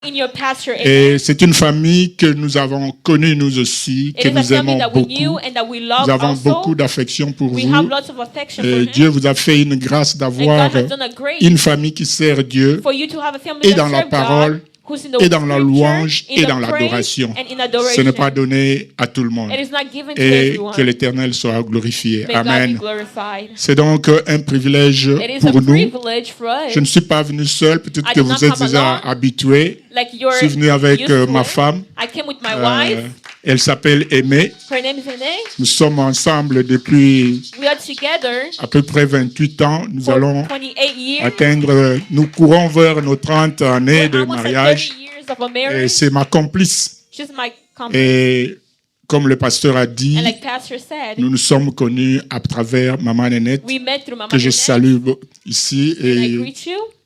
in your pasture. Et c'est une famille que nous avons connue nous aussi, que nous aimons beaucoup. Nous avons beaucoup d'affection pour vous. Dieu vous a fait une grâce d'avoir une famille qui sert Dieu et dans la parole, et dans la louange, et dans l'adoration. Ce n'est pas donné à tout le monde. Et que l'Éternel soit glorifié. Amen. C'est donc un privilège pour nous. Je ne suis pas venu seul, peut-être que vous êtes déjà habitués. Je suis venu avec ma femme. Elle s'appelle Aimée. Nous sommes ensemble depuis à peu près 28 ans. Nous allons atteindre, nous courons vers nos 30 années de mariage. Et c'est ma complice. Et comme le pasteur a dit, nous nous sommes connus à travers Maman Nénette, que je salue ici. Et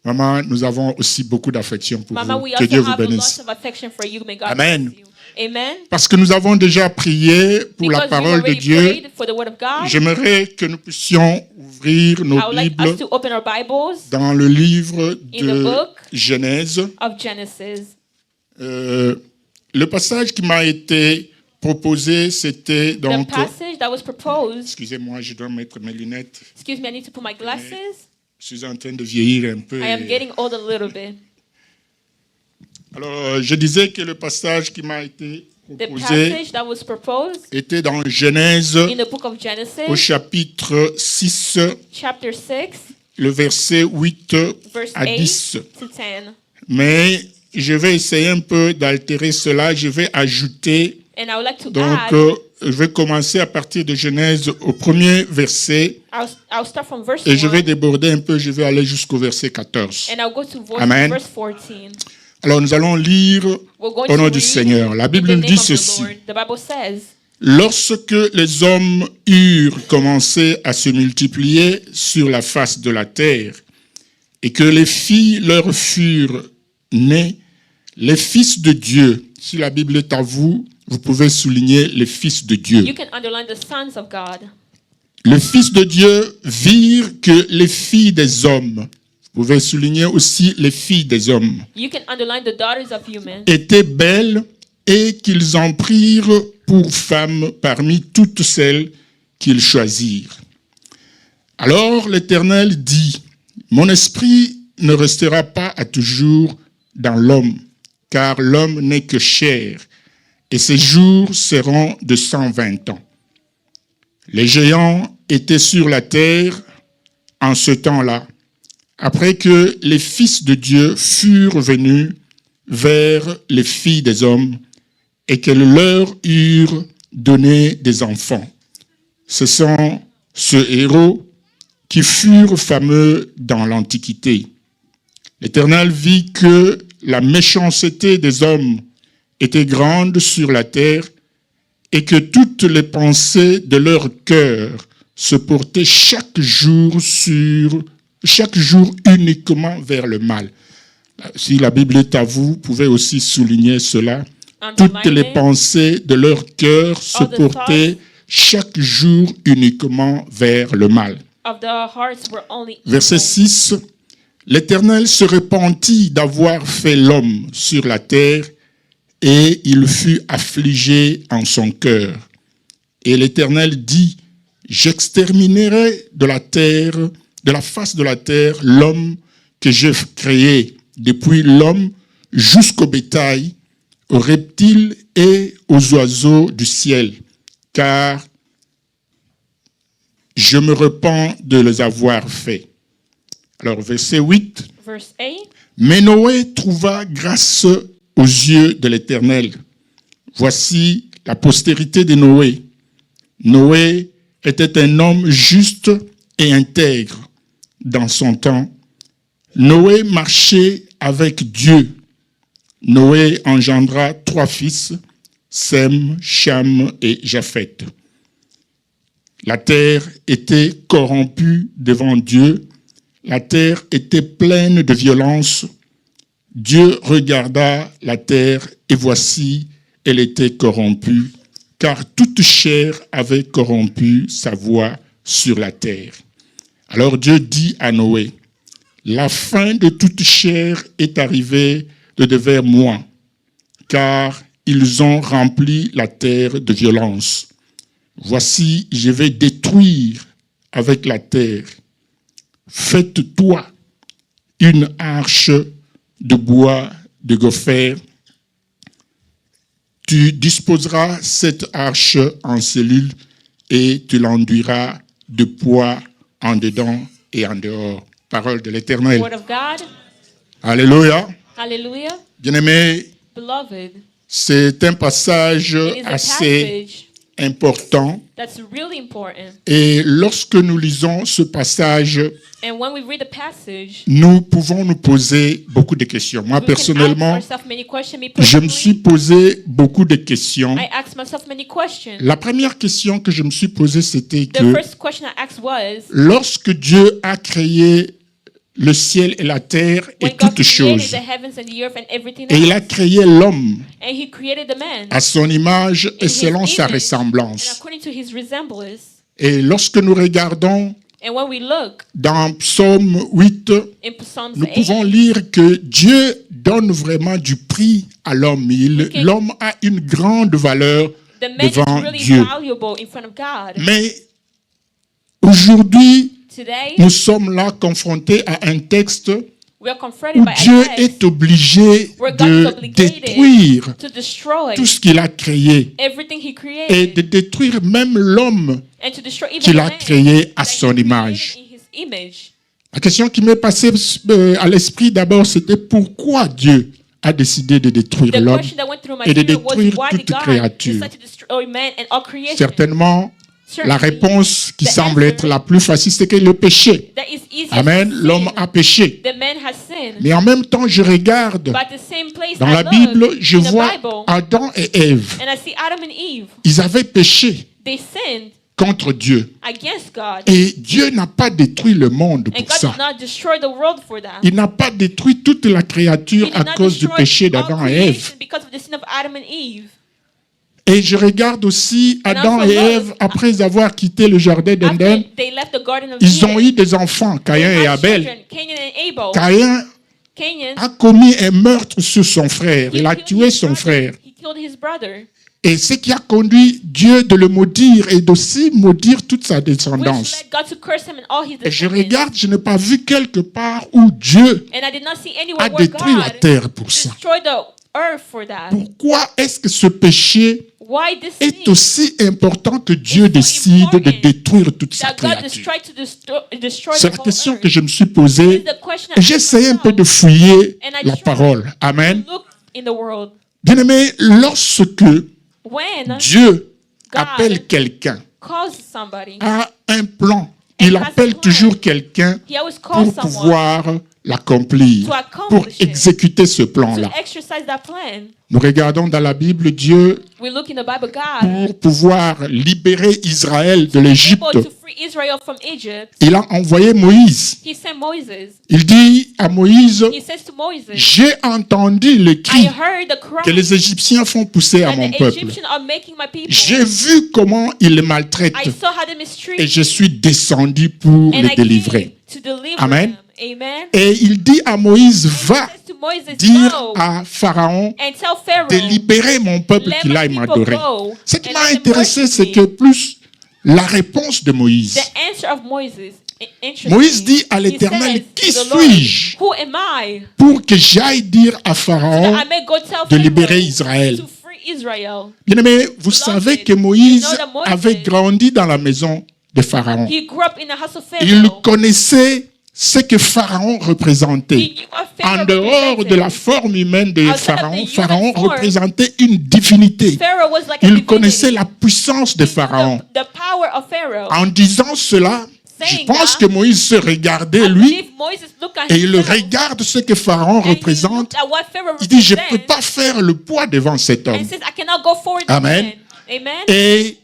Maman, nous avons aussi beaucoup d'affection pour vous. Que Dieu vous bénisse. Amen. Parce que nous avons déjà prié pour la parole de Dieu, j'aimerais que nous puissions ouvrir nos Bibles dans le livre de Genèse. Le passage qui m'a été proposé, c'était donc... Excusez-moi, je dois mettre mes lunettes. Excuse me, I need to put my glasses. Je suis en train de vieillir un peu. I am getting old a little bit. Alors, je disais que le passage qui m'a été proposé était dans Genèse, au chapitre 6, le verset 8 à 10. Mais je vais essayer un peu d'altérer cela. Je vais ajouter. Donc, je vais commencer à partir de Genèse au premier verset. Et je vais déborder un peu. Je vais aller jusqu'au verset 14. Amen. Alors, nous allons lire au nom du Seigneur. La Bible nous dit ceci. Lorsque les hommes eurent commencé à se multiplier sur la face de la terre et que les filles leur furent nées, les fils de Dieu, si la Bible est à vous, vous pouvez souligner les fils de Dieu. Les fils de Dieu virent que les filles des hommes, vous pouvez souligner aussi les filles des hommes, étaient belles et qu'ils en prirent pour femmes parmi toutes celles qu'ils choisirent. Alors l'Éternel dit, « Mon esprit ne restera pas à toujours dans l'homme, car l'homme n'est que chair, et ses jours seront de 120 ans. » Les géants étaient sur la terre en ce temps-là, après que les fils de Dieu furent venus vers les filles des hommes et qu'elles leur eurent donné des enfants. Ce sont ceux héros qui furent fameux dans l'Antiquité. L'Éternel vit que la méchanceté des hommes était grande sur la terre et que toutes les pensées de leur cœur se portaient chaque jour uniquement vers le mal. Si la Bible est à vous, vous pouvez aussi souligner cela. Toutes les pensées de leur cœur se portaient chaque jour uniquement vers le mal. Verset 6. L'Éternel se repentit d'avoir fait l'homme sur la terre et il fut affligé en son cœur. Et l'Éternel dit, j'exterminerai de la terre, de la face de la terre, l'homme que j'ai créé, depuis l'homme jusqu'au bétail, aux reptiles et aux oiseaux du ciel, car je me repens de les avoir faits. Alors, verset 8. Mais Noé trouva grâce aux yeux de l'Éternel. Voici la postérité de Noé. Noé était un homme juste et intègre dans son temps. Noé marchait avec Dieu. Noé engendra 3 fils, Sem, Cham et Japheth. La terre était corrompue devant Dieu. La terre était pleine de violence. Dieu regarda la terre et voici, elle était corrompue, car toute chair avait corrompu sa voie sur la terre. Alors Dieu dit à Noé, la fin de toute chair est arrivée de devers moi, car ils ont rempli la terre de violence. Voici, je vais détruire avec la terre. Faites-toi une arche de bois de gopher. Tu disposeras cette arche en cellules et tu l'enduiras de poids en dedans et en dehors. Parole de l'Éternel. Word of God. Alléluia. Hallelujah. Bien-aimés, Beloved, c'est un passage it is a assez passage important. that's really important. Et lorsque nous lisons ce passage, And when we read the passage, nous pouvons nous poser beaucoup de questions. Moi, we can personnellement, ask ourselves many questions. Me je me suis personally, posé beaucoup de questions. I asked myself many questions. La première question que je me suis posée, c'était The que first question I asked was, lorsque Dieu a créé le ciel et la terre et when God toutes created choses, the heavens and the earth and everything et il a else, créé l'homme and He created the man à son image et in selon His sa image and ressemblance. according to His resemblance. Et lorsque nous regardons And when we look dans Psaume 8, in Psalms nous 8, pouvons lire que Dieu donne vraiment du prix à l'homme. L'homme a une grande valeur the man is devant really Dieu. valuable in front of God. Mais aujourd'hui, Today, nous sommes là confrontés à un texte we are confronted où by Dieu a text est obligé where God is de obligated détruire to destroy tout ce qu'il a créé everything He et created de détruire même l'homme and to destroy even qu'il the a man créé à that He son created image. in His image. La question qui m'est passée à l'esprit d'abord, c'était pourquoi Dieu a décidé de détruire The l'homme question that went through my et de spirit was, détruire why did toute God créature. decide to destroy man and all creation? Certainement, la Certainly, réponse qui the semble answer être la plus facile, c'est que le péché. that is easier Amen. to L'homme sin. a péché. The man has sinned. Mais en même temps, je regarde But at the same place dans I la look Bible, je in the vois Bible, Adam et Ève. and I see Adam and Eve. Ils avaient péché They sinned contre Dieu. against God. Et Dieu n'a pas détruit le monde And pour God ça. did not destroy the world for that. Il n'a pas détruit toute la créature He à did not cause du destroy péché all d'Adam et Ève. creation because of the sin of Adam and Eve. Et je regarde aussi And Adam also et look, Ève, après avoir quitté le jardin d'Éden, After they left the Garden of ils ont Eden, eu des enfants, they Caïn et had Abel. children, Canaan and Abel. Caïn Canaan, a commis un meurtre sur son frère. he Il a killed tué his son brother. frère. He killed his brother, Et ce qui a conduit Dieu de le maudire et d'aussi maudire toute sa which descendance. led God to curse him and all his Et je descendants. regarde, je n'ai pas vu quelque part où Dieu And I did not see a anywhere where détruit la God terre pour ça. destroyed the earth for that. Pourquoi est-ce que ce péché Why this est thing aussi important que Dieu It's so décide de important détruire toute sa that God créature? tried to destroy C'est the la whole question earth? que je me suis This posée is the question I et j'ai asked essayé un peu de myself, fouiller and I la tried parole. Amen. to look in the world. Bien-aimé, lorsque When Dieu God appelle quelqu'un calls somebody, à un plan, il has a appelle plan. toujours quelqu'un He always calls pour someone pouvoir l'accomplir, to accomplish pour it, exécuter ce to plan-là. exercise that plan. Nous regardons dans la Bible Dieu We look in the Bible, God pour pouvoir libérer Israël de able l'Égypte. to free Israel from Egypt. Il a envoyé Moïse. He sent Moses. Il dit à Moïse, He says to Moses, j'ai entendu le I cri heard the que cry les Égyptiens font pousser à that mon the peuple. Egyptians are making my people. J'ai vu comment ils les maltraitent I saw how they mistreat et je you, suis descendu pour and les I délivrer. came to deliver Amen. them. Amen. Et il dit à Moïse, And va he says to Moses, dire go à Pharaon and tell Pharaoh, de libérer mon peuple let qu'il my aille people m'adorer. go, Ce qui and m'a let them intéressé, worship c'est me. que plus la réponse de Moïse. The answer of Moses interests Moïse me. dit à He l'Éternel, says qui to the Lord, suis-je who am I pour que j'aille dire à that Pharaon I may go tell de libérer Pharaoh Israël? to free Israel? Bien-aimé, vous savez que Moïse you know that Moses- avait grandi dans la maison de Pharaon. He grew up in the house of Il Pharaoh. connaissait ce que Pharaon représentait. He knew what Pharaoh En dehors de la represented. forme humaine de Outside of Pharaon, the human Pharaon form, représentait une divinité. Pharaoh was like a Il divinity. connaissait la puissance de He knew Pharaon. the power of Pharaoh. En disant cela, je Saying pense that, que Moïse se regardait I lui believe Moses looked at et il himself, regarde ce que Pharaon and he représente. looked at what Pharaoh Il dit, je ne peux represents, pas faire le poids devant cet and homme. says, I cannot go forward Amen. again. Amen. Et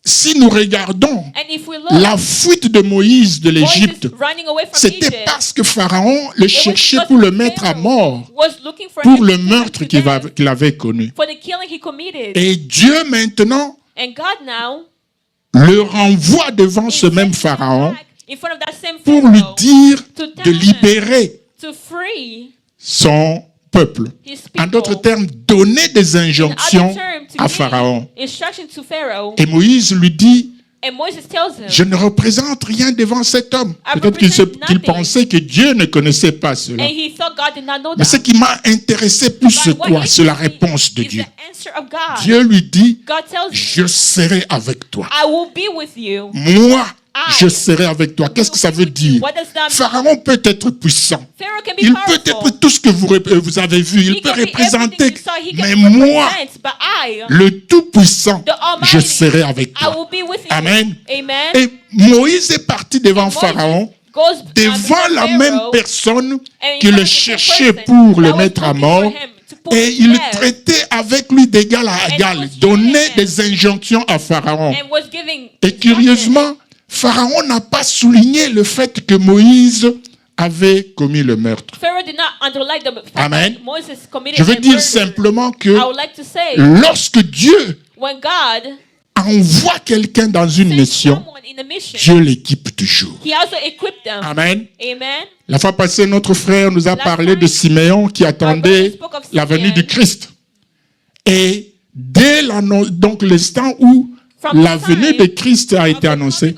si nous regardons And if we look, la fuite de Moïse de l'Égypte, Moses running away from c'était Egypt, parce que Pharaon le it was cherchait because pour le mettre à Pharaoh mort, was looking for pour him le to put him meurtre to qu'il death, qu'il avait connu. for the killing he committed. Et Dieu maintenant And God now le renvoie devant ce is même sending him Pharaon back in front of that same pour lui Pharaoh dire to de tell him libérer to free son peuple. En d'autres termes, donner des injonctions à Pharaon. Et Moïse lui dit, je ne représente rien devant cet homme. Peut-être qu'il pensait que Dieu ne connaissait pas cela. Mais ce qui m'a intéressé plus, c'est quoi? C'est la réponse de Dieu. Dieu lui dit, je serai avec toi. Moi, je serai avec toi. Qu'est-ce que ça veut dire? Pharaon peut être puissant. Il peut être tout ce que vous avez vu. Il peut représenter. Mais moi, le Tout-Puissant, je serai avec toi. Amen. Et Moïse est parti devant Pharaon, devant la même personne qui le cherchait pour le mettre à mort. Et il traitait avec lui d'égal à égal, donnait des injonctions à Pharaon. Et curieusement, Pharaon n'a pas souligné le fait que Moïse avait commis le meurtre. Amen. Je veux dire simplement que lorsque Dieu envoie quelqu'un dans une mission, Dieu l'équipe toujours. Amen. La fois passée, notre frère nous a parlé de Siméon qui attendait la venue du Christ. Et dès l'instant où la venue de Christ a été annoncée.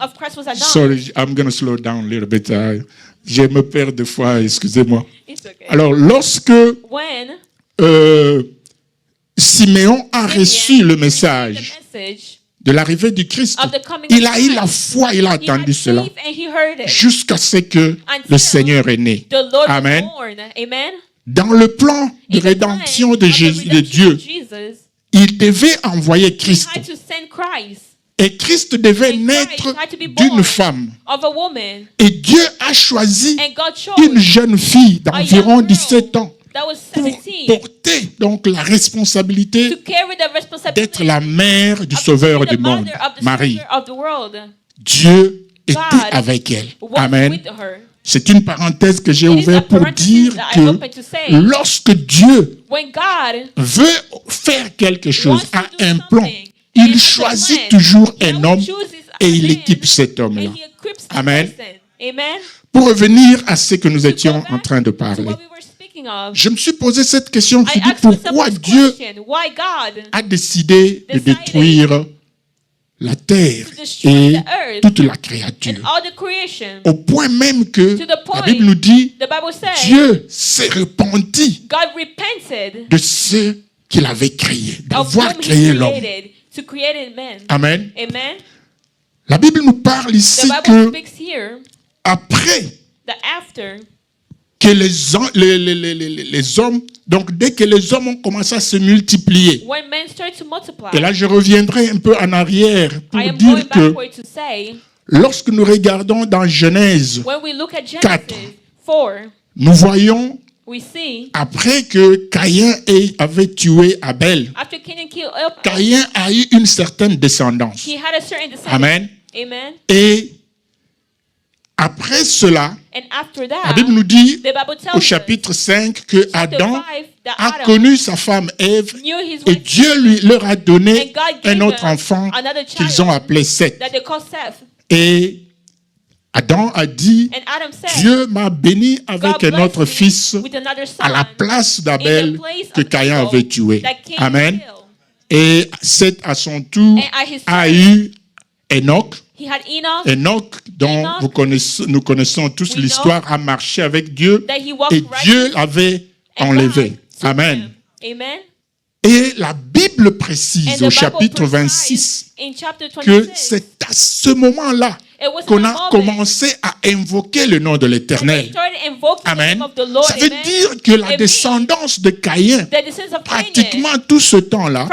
Sorry, I'm going to slow down a little bit. Je me perds des fois, excusez-moi. Alors, lorsque Siméon a reçu le message de l'arrivée du Christ, il a eu la foi, il a attendu cela jusqu'à ce que le Seigneur est né. Amen. Dans le plan de rédemption de Dieu, il devait envoyer Christ. Et Christ devait naître d'une femme. Et Dieu a choisi une jeune fille d'environ 17 ans pour porter donc la responsabilité d'être la mère du Sauveur du monde, Marie. Dieu était avec elle. Amen. C'est une parenthèse que j'ai ouverte pour dire que lorsque Dieu veut faire quelque chose, a un plan, il choisit toujours un homme et il équipe cet homme-là. Amen. Pour revenir à ce que nous étions en train de parler, je me suis posé cette question, je me suis dit pourquoi Dieu a décidé de détruire la terre et toute la créature. Au point même que la Bible nous dit, Dieu s'est repenti de ce qu'il avait créé, d'avoir créé l'homme. Amen. La Bible nous parle ici que après que les hommes, donc dès que les hommes ont commencé à se multiplier, et là je reviendrai un peu en arrière pour dire que lorsque nous regardons dans Genèse 4, nous voyons après que Caïn avait tué Abel, Caïn a eu une certaine descendance. Amen. Et après cela, la Bible nous dit au chapitre 5 que Adam a connu sa femme Ève et Dieu leur a donné un autre enfant qu'ils ont appelé Seth. Et Adam a dit, Dieu m'a béni avec un autre fils à la place d'Abel que Caïn avait tué. Amen. Et Seth à son tour a eu Enoch. Enoch, dont nous connaissons tous l'histoire, a marché avec Dieu et Dieu l'avait enlevé. Amen. Et la Bible précise au chapitre 26 que c'est à ce moment-là qu'on a commencé à invoquer le nom de l'Éternel. Amen. Ça veut dire que la descendance de Caïn, pratiquement tout ce temps-là,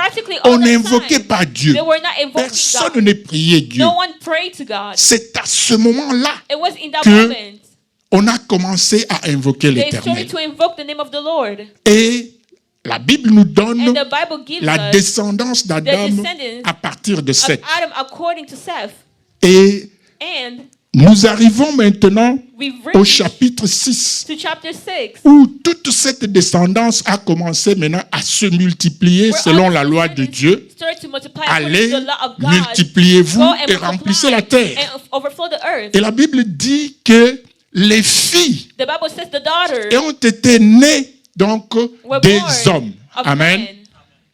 on n'invoquait pas Dieu. Personne ne priait Dieu. C'est à ce moment-là qu'on a commencé à invoquer l'Éternel. Et la Bible nous donne la descendance d'Adam à partir de Seth. Et nous arrivons maintenant au chapitre 6, où toute cette descendance a commencé maintenant à se multiplier selon la loi de Dieu. Allez, multipliez-vous et remplissez la terre. Et la Bible dit que les filles ont été nées donc des hommes. Amen.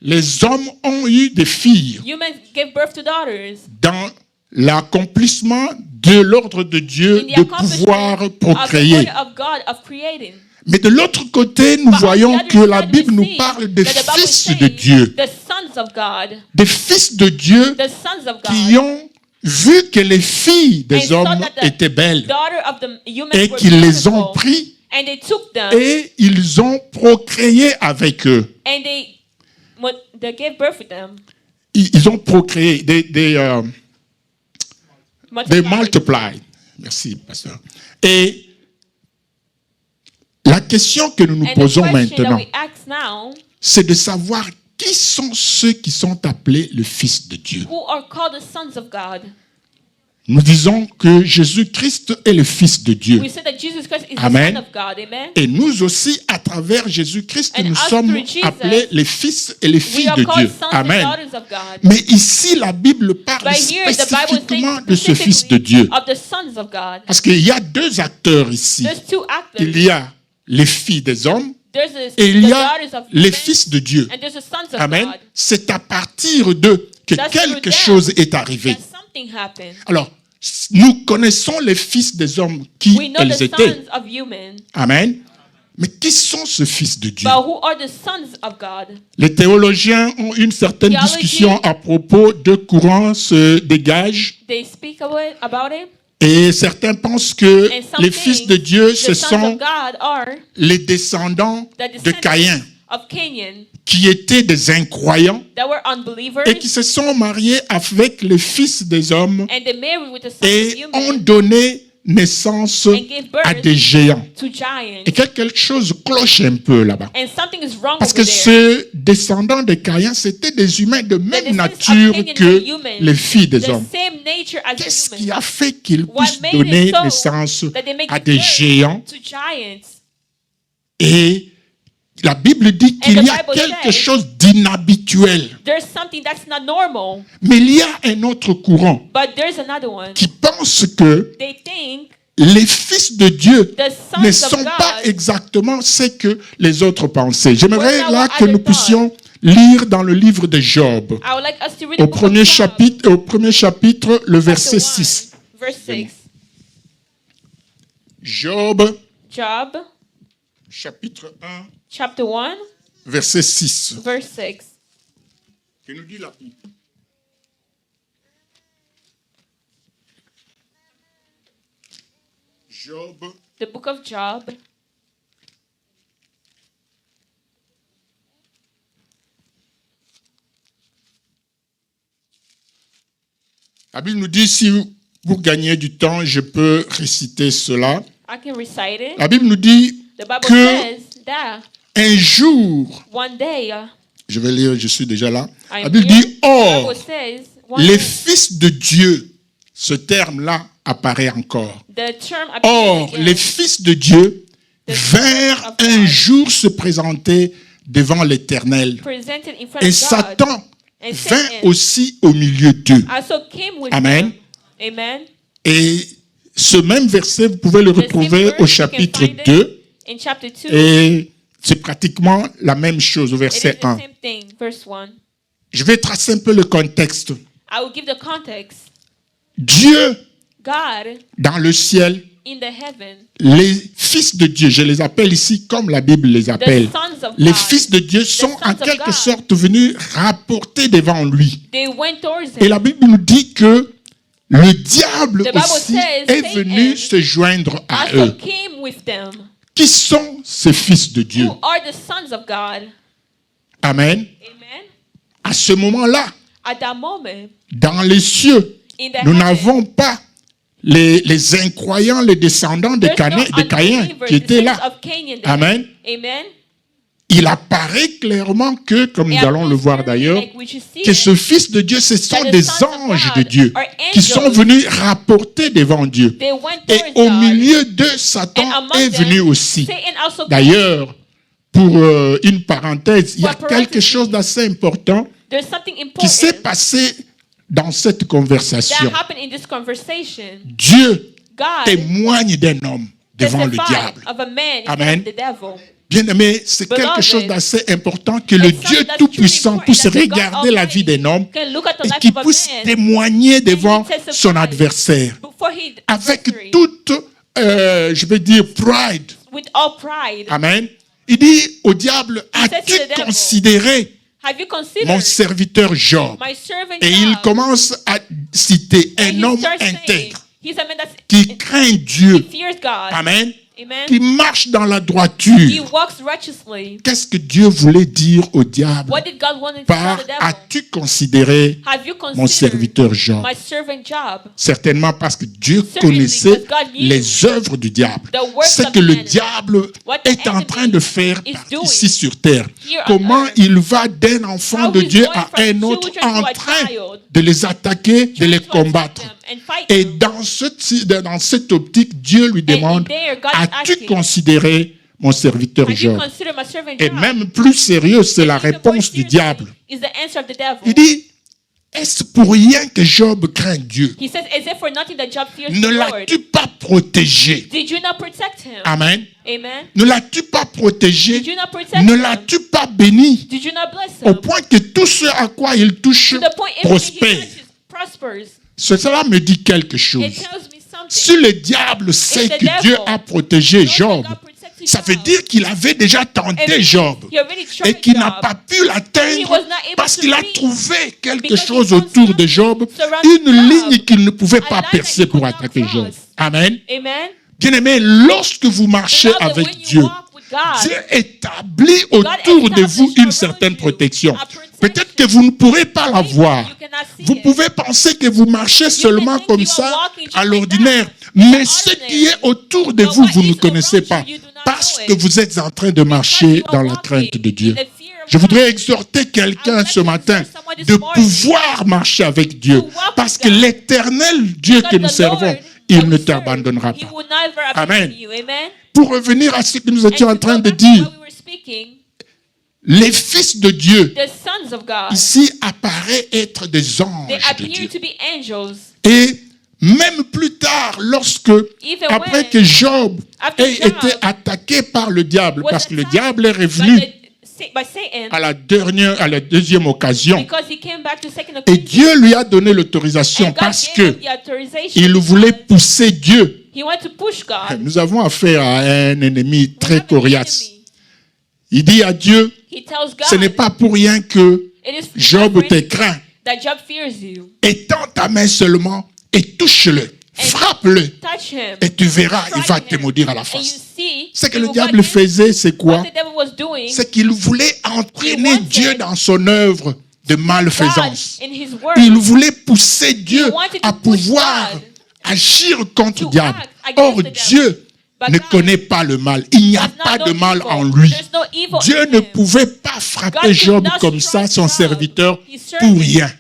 Les hommes ont eu des filles. Humans gave birth to daughters. Dans l'accomplissement de l'ordre de Dieu de pouvoir procréer. Mais de l'autre côté, nous voyons que la Bible nous parle des fils de Dieu. Des fils de Dieu qui ont vu que les filles des hommes étaient belles et qu'ils les ont pris et ils ont procréé avec eux. Ils ont procréé, they multiplied. Merci, pasteur. Et la question que nous nous posons maintenant, c'est de savoir qui sont ceux qui sont appelés le Fils de Dieu. Nous disons que Jésus-Christ est le Fils de Dieu. Amen. Et nous aussi, à travers Jésus-Christ, nous sommes appelés les fils et les filles de Dieu. Amen. Mais ici, la Bible parle spécifiquement de ce Fils de Dieu. Parce qu'il y a deux acteurs ici. Il y a les filles des hommes et il y a les fils de Dieu. Amen. C'est à partir d'eux que quelque chose est arrivé. Alors, nous connaissons les fils des hommes qui ils étaient. Amen. Mais qui sont ces fils de Dieu? Les théologiens ont une certaine discussion à propos de courants se dégagent. Et certains pensent que les fils de Dieu, ce sont les descendants de Caïn, qui étaient des incroyants et qui se sont mariés avec les fils des hommes et ont donné naissance à des géants. Et quelque chose cloche un peu là-bas. Parce que ces descendants de Caïn, c'était des humains de même nature que les filles des hommes. Qu'est-ce qui a fait qu'ils puissent donner naissance à des géants? Et la Bible dit qu'il y a quelque chose d'inhabituel. Mais il y a un autre courant qui pense que les fils de Dieu ne sont pas exactement ce que les autres pensaient. J'aimerais là que nous puissions lire dans le livre de Job, au premier chapitre, le verset 6. Job, chapitre 1. Chapter 1, verset 6. Verse 6. Que nous dit la Bible? Job. The book of Job. La Bible nous dit, si pour gagner du temps, je peux réciter cela. I can recite it. La Bible nous dit que un jour, one day, je vais lire, je suis déjà là. La Bible dit, or, les fils de Dieu, ce terme-là apparaît encore. Or, les fils de Dieu vinrent un jour se présenter devant l'Éternel. Et Satan vint aussi au milieu d'eux. Amen. Et ce même verset, vous pouvez le retrouver au chapitre 2. Et c'est pratiquement la même chose au verset 1. Je vais tracer un peu le contexte. Dieu, dans le ciel, les fils de Dieu, je les appelle ici comme la Bible les appelle. Les fils de Dieu sont en quelque sorte venus rapporter devant lui. Et la Bible nous dit que le diable aussi est venu se joindre à eux. Qui sont ces fils de Dieu? Amen. À ce moment-là, dans les cieux, nous n'avons pas les incroyants, les descendants de Caïn qui étaient là. Amen. Il apparaît clairement que, comme nous allons le voir d'ailleurs, que ce Fils de Dieu, ce sont des anges de Dieu qui sont venus rapporter devant Dieu. Et au milieu d'eux, Satan est venu aussi. D'ailleurs, pour une parenthèse, il y a quelque chose d'assez important qui s'est passé dans cette conversation. Dieu témoigne d'un homme devant le diable. Amen. Bien-aimé, c'est quelque chose d'assez important que le Dieu Tout-Puissant puisse regarder la vie d'un homme et qu'il puisse témoigner devant son adversaire avec toute, je vais dire, pride. Amen. Il dit au diable, as-tu considéré mon serviteur Job? Et il commence à citer un homme intègre qui craint Dieu. Amen. Qui marche dans la droiture. Qu'est-ce que Dieu voulait dire au diable par as-tu considéré mon serviteur Job? Certainement parce que Dieu connaissait les œuvres du diable. Ce que le diable est en train de faire ici sur terre. Comment il va d'un enfant de Dieu à un autre en train de les attaquer, de les combattre. Et dans cette optique, Dieu lui demande, as-tu considéré mon serviteur Job? Et même plus sérieux, c'est la réponse du diable. Il dit, est-ce pour rien que Job craint Dieu? Ne l'as-tu pas protégé? Amen. Ne l'as-tu pas protégé? Ne l'as-tu pas béni? Au point que tout ce à quoi il touche prospère. Cela me dit quelque chose. Si le diable sait que Dieu a protégé Job, ça veut dire qu'il avait déjà tenté Job et qu'il n'a pas pu l'atteindre parce qu'il a trouvé quelque chose autour de Job, une ligne qu'il ne pouvait pas percer pour attaquer Job. Amen. Bien-aimé, lorsque vous marchez avec Dieu, Dieu établit autour de vous une certaine protection. Peut-être que vous ne pourrez pas la voir. Vous pouvez penser que vous marchez seulement comme ça, à l'ordinaire. Mais ce qui est autour de vous, vous ne connaissez pas. Parce que vous êtes en train de marcher dans la crainte de Dieu. Je voudrais exhorter quelqu'un ce matin de pouvoir marcher avec Dieu. Parce que l'éternel Dieu que nous servons, il ne t'abandonnera pas. Amen. Pour revenir à ce que nous étions en train de dire, les fils de Dieu, ici, apparaissent être des anges de Dieu. Et même plus tard, après que Job ait été attaqué par le diable, parce que le diable est revenu à la deuxième occasion, et Dieu lui a donné l'autorisation parce qu'il voulait pousser Dieu. Nous avons affaire à un ennemi très coriace. Il dit à Dieu, ce n'est pas pour rien que Job te craint. Étends ta main seulement et touche-le, frappe-le, et tu verras, il va te maudire à la face. Ce que le diable faisait, c'est quoi? C'est qu'il voulait entraîner Dieu dans son œuvre de malfaisance. Il voulait pousser Dieu à pouvoir agir contre le diable. Or, Dieu ne connaît pas le mal. Il n'y a pas de mal en lui. Dieu ne pouvait pas frapper Job comme ça, son serviteur, pour rien.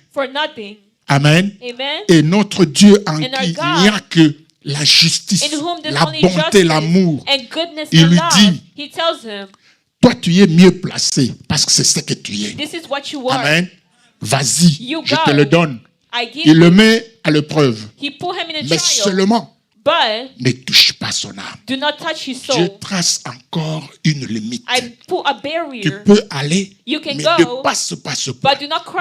Amen. Et notre Dieu en qui il n'y a que la justice, la bonté, l'amour. Il lui dit, toi tu es mieux placé parce que c'est ce que tu es. Amen. Vas-y, je te le donne. Il le met à l'épreuve. Mais seulement, ne touche pas son âme. Dieu trace encore une limite. Tu peux aller, mais ne passe pas ce point.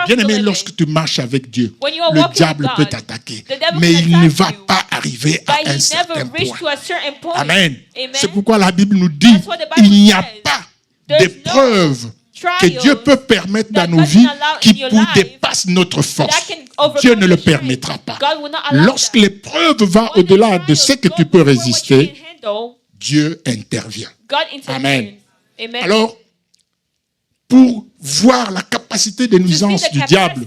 Bien aimé, lorsque tu marches avec Dieu, le diable peut t'attaquer, mais il ne va pas arriver à un certain point. Amen. C'est pourquoi la Bible nous dit, il n'y a pas d'épreuve que Dieu peut permettre dans nos vies qui dépasse notre force. Dieu ne le permettra pas. Lorsque l'épreuve va au-delà de ce que tu peux résister, Dieu intervient. Amen. Alors, pour voir la capacité de nuisance du diable,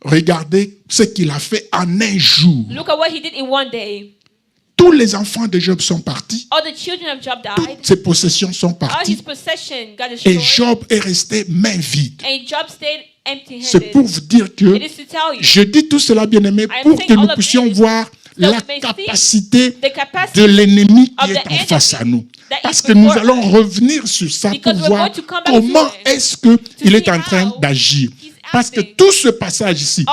regardez ce qu'il a fait en un jour. Tous les enfants de Job sont partis. Toutes ses possessions sont parties. Et Job est resté main vide. C'est pour vous dire que je dis tout cela, bien-aimé, pour que nous puissions voir la capacité de l'ennemi qui est en face à nous. Parce que nous allons revenir sur ça pour voir comment est-ce qu'il est en train d'agir. Parce que tout ce passage ici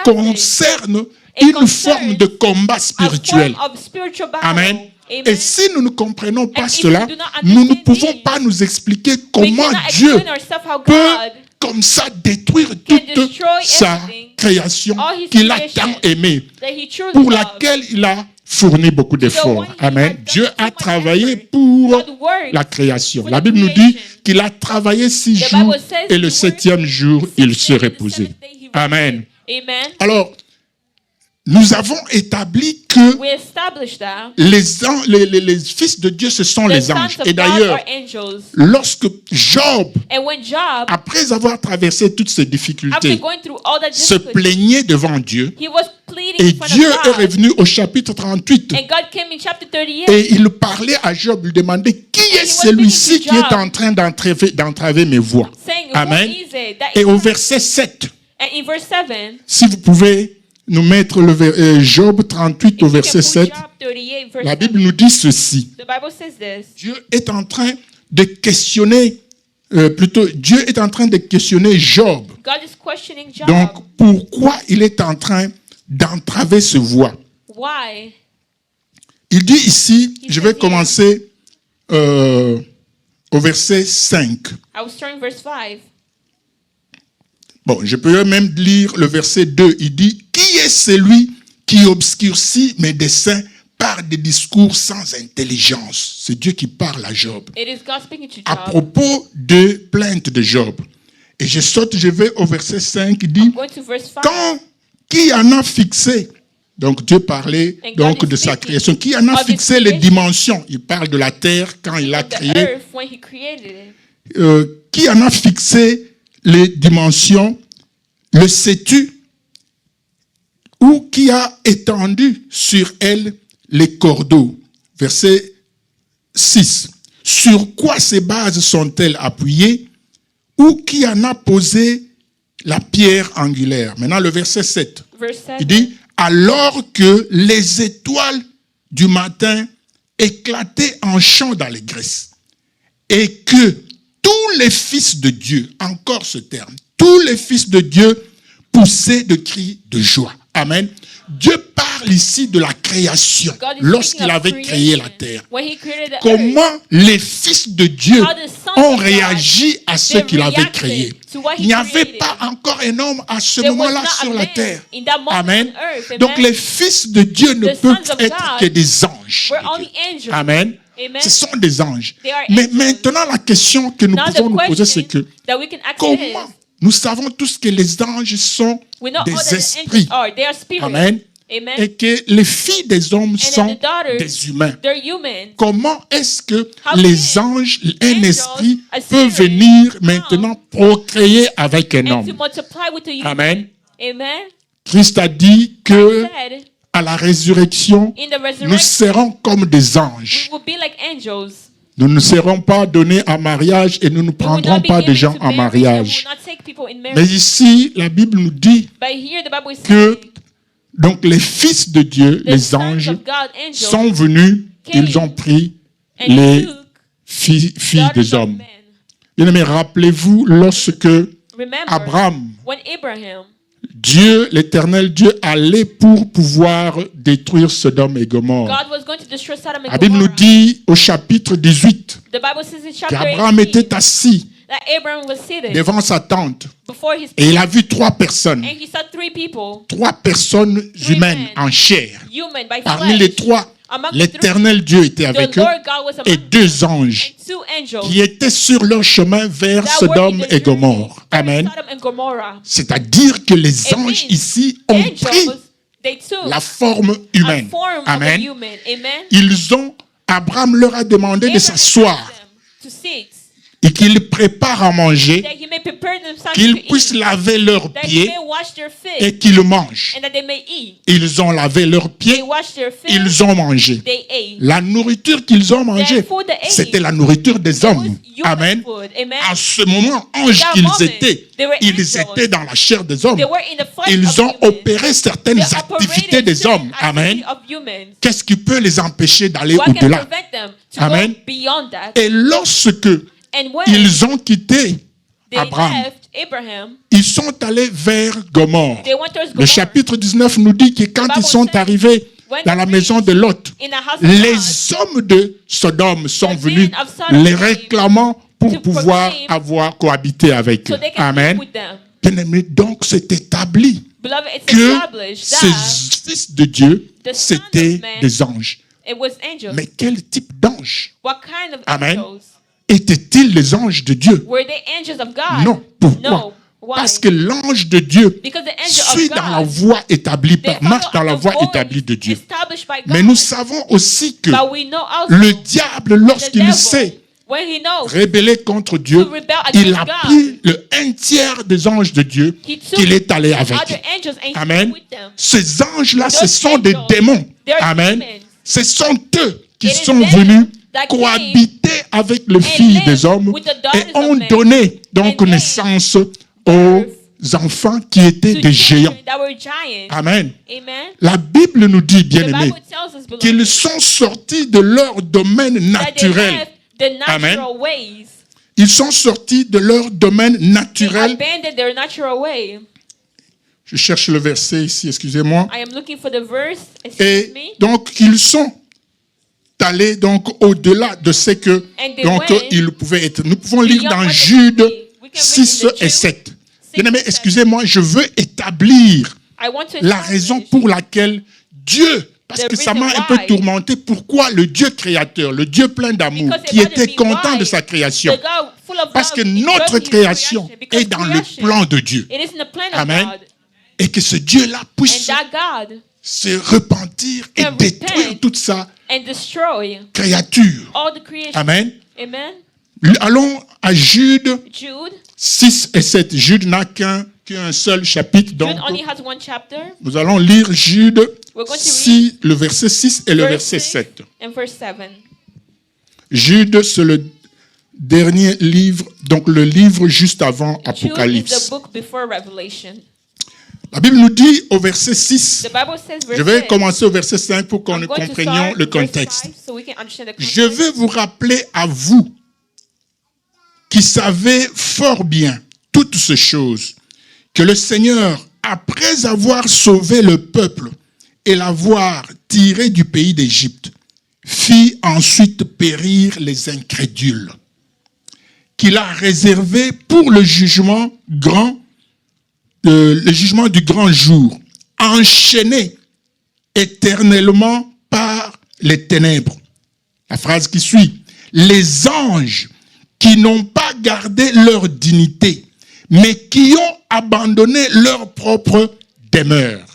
concerne une forme de combat spirituel. Amen. Amen. Et si nous ne comprenons pas And if cela, we do not nous ne understand pouvons it, pas nous expliquer we comment cannot Dieu explain ourselves how peut God comme ça détruire can toute destroy sa everything, création all his qu'il a creation, tant aimée, that he truly pour loved. laquelle il a fourni beaucoup d'efforts. one he Amen. had done Dieu so a much travaillé effort. pour God worked la création. for La the Bible nous dit creation. qu'il a travaillé 6 The jours Bible says et le he 7e jour, worked il 6 se days, and the reposait. 7th day he rested. Amen. Amen. Alors, nous avons établi que We established that les fils de Dieu, ce sont the les sons anges. of Et God d'ailleurs, are angels. lorsque Job, And when Job, après avoir traversé toutes ces after difficultés, going through all that se difficulty, plaignait devant Dieu, he was pleading et in front Dieu of est God. revenu au chapitre 38, And God came in chapter 38. et il parlait à Job, il demandait, qui est was celui-ci speaking qui to est Job, en train d'entraver mes voies? saying, Amen. Who is it that Et is au verset 7, And in verse 7, si vous pouvez nous mettre Job 38 au if you can verset put 7, Job 38, verse la Bible 7, nous dit ceci. the Bible says this. Dieu est en train de questionner, Dieu est en train de questionner Job. God is questioning Job. Donc, pourquoi il est en train d'entraver ce voie? Why? Il dit ici, je vais says here, commencer au verset 5. I was starting verse 5. Bon, je peux même lire le verset 2. Il dit, qui est celui qui obscurcit mes desseins par des discours sans intelligence? C'est Dieu qui parle à Job. It is God speaking to À Job. propos de plainte de Job. Et je vais au verset 5, il dit, I'm going to verse 5. qui en a fixé, donc Dieu parlait And donc God is de sa speaking création, qui en a of his fixé les creation. dimensions? Il parle de la terre quand il l'a Of the créée. earth when he created it. Qui en a fixé les dimensions? Le sais-tu? Ou qui a étendu sur elle les cordeaux? Verset 6. Sur quoi ces bases sont-elles appuyées? Ou qui en a posé la pierre angulaire? Maintenant le verset 7. Verse 7. Il dit, alors que les étoiles du matin éclataient en chant d'allégresse, et que tous les fils de Dieu, encore ce terme, tous les fils de Dieu poussaient de cris de joie. Amen. Dieu parle ici de la création, God is lorsqu'il speaking of avait créé la creation. terre. When he created the earth, Comment les fils de Dieu How the sons ont of God, réagi à ce they qu'il avait reacted créé. to what he Il n'y avait created. pas encore un homme à ce There was moment-là not a sur la man terre. in that moment Amen. on earth. Amen. Donc les fils de Dieu ne The peuvent sons of être God que des anges. We're de Dieu. only angels. Amen. Amen. Ce sont des anges. They are Mais angels. maintenant, la question que nous Now pouvons the nous poser, c'est question que that we can ask comment is, nous savons tous que les anges sont we know all des that the esprits. angels are. They are spirits. Amen. Amen. Et que les filles des hommes And sont then the daughters, des humains. they're human. Comment est-ce que How les can anges, un angels, esprit, a peut spirit, venir maintenant procréer avec un And to homme? multiply with a human. Amen. Amen. Christ a dit que Said, à la résurrection, in the nous resurrection, serons comme des anges. we will be like angels. Nous ne serons pas donnés en mariage et nous ne We will prendrons not be pas de given gens to en marriage, and we mariage. will not take people in Mais marriage. ici, la Bible nous dit But here the Bible is que saying, donc les fils de Dieu, the les sons anges, of God, angels, sont venus, came ils ont pris and les took filles daughters des of hommes. men. Bien-aimés, rappelez-vous lorsque Remember, Abraham, when Abraham, Dieu, l'éternel Dieu, allait pour pouvoir détruire Sodome et Gomorrhe. God was going to destroy Sodom and La Bible nous Gomorrah. dit au chapitre 18 The Bible says in chapter qu'Abraham 18 était assis that Abraham was seated devant sa tente before his et il a vu 3 personnes, and he saw 3 people, 3 personnes humaines men. en chair. human by Parmi flesh. les 3, Among the l'éternel Dieu était the avec eux Lord God was et among 2 anges and 2 angels qui étaient sur leur chemin vers that were in Sodome the et journey Gomorrhe. towards Amen. Sodom and Gomorrah. C'est-à-dire que les It anges means ici ont pris Angels, they took la forme a humaine. form of a Amen. human. Amen. Abraham leur a demandé de Abraham s'asseoir asked them to sit, et qu'ils préparent à manger, that he may prepare themselves qu'ils to puissent eat, laver leurs that he pieds may wash their feet, et qu'ils mangent. and that they may eat. Ils ont lavé leurs pieds, They washed their feet, ils ont mangé. they ate. La nourriture qu'ils ont mangée, Their food they ate c'était la nourriture des It was hommes. human Amen. food. Amen. À ce moment, anges That qu'ils moment, étaient, they were ils angels. étaient dans la chair des hommes. They were in the flesh Ils of ont humans. opéré certaines They activités operated des certain hommes. Amen. activities of humans. Qu'est-ce qui peut les empêcher d'aller What can au-delà? prevent them to Amen. go beyond that? Et lorsque And when ils ont quitté they Abraham, left Abraham, ils sont allés vers Gomorrhe. they went towards Le Gomorrah. chapitre 19 nous dit que quand Bible ils sont says, arrivés dans la maison de Lot, les hommes de Sodome sont venus les réclamant pour pouvoir avoir cohabité avec eux. Amen. Bien-aimés, donc c'est établi que ces fils de Dieu, c'était des anges. Mais quel type d'ange? Amen. Étaient-ils les anges de Dieu? Non. Pourquoi? Parce que l'ange de Dieu suit dans la voie établie, marche dans la voie établie de Dieu. Mais nous savons aussi que le diable, lorsqu'il s'est rébellé contre Dieu, il a pris un tiers des anges de Dieu qu'il est allé avec. Amen. Ces anges-là, ce sont des démons. Amen. Ce sont eux qui sont venus cohabiter avec les filles des hommes et ont donné donc naissance aux enfants qui étaient des géants. Amen. La Bible nous dit, bien-aimés, qu'ils sont sortis de leur domaine naturel. Amen. Ils sont sortis de leur domaine naturel. Je cherche le verset ici, excusez-moi. Et donc, ils sont allés donc au-delà de ce que donc ils pouvaient être. Nous pouvons lire dans Jude 6 et 7. Bien-aimés, excusez-moi, je veux établir la raison pour laquelle Dieu, parce que ça m'a un peu tourmenté, pourquoi le Dieu créateur, le Dieu plein d'amour, qui était content de sa création, parce que notre création est dans le plan de Dieu. Amen. Et que ce Dieu-là puisse se repentir et détruire toute sa créature. Amen. Allons à Jude 6 et 7. Jude n'a qu'un seul chapitre. Donc, nous allons lire Jude 6, le verset 6 et le verset 7. Jude, c'est le dernier livre, donc le livre juste avant Apocalypse. La Bible nous dit au verset 6, je vais commencer au verset 5 pour qu'on comprenions le contexte. Je vais vous rappeler à vous qui savez fort bien toutes ces choses, que le Seigneur, après avoir sauvé le peuple et l'avoir tiré du pays d'Égypte, fit ensuite périr les incrédules, qu'il a réservé pour le jugement du grand jour, enchaîné éternellement par les ténèbres. La phrase qui suit, les anges qui n'ont pas gardé leur dignité, mais qui ont abandonné leur propre demeure.